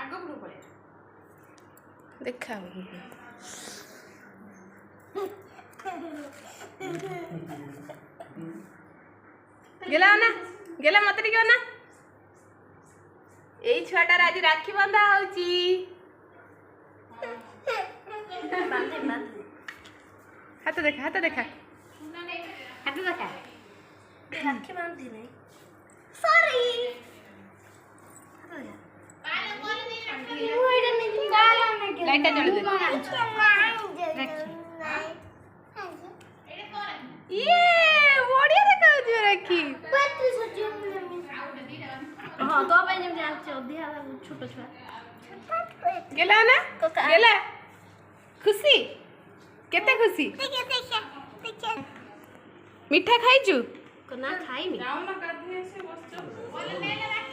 आगो पुरो पड़े देखा गेला ना गेला मत टिके ना एई छुआटार आज राखी बंधा होची हाथ देखा हाथ देखा राखी बांधती नहीं सॉरी लाइट जल दे ये बढ़िया देखा जो राखी हां तो भाई जब जान अधिया छोट छुआ गेला ना गेला खुशी केते खुशी मीठा खाइचु ना खाई नहीं जाओ ना गाधे से बस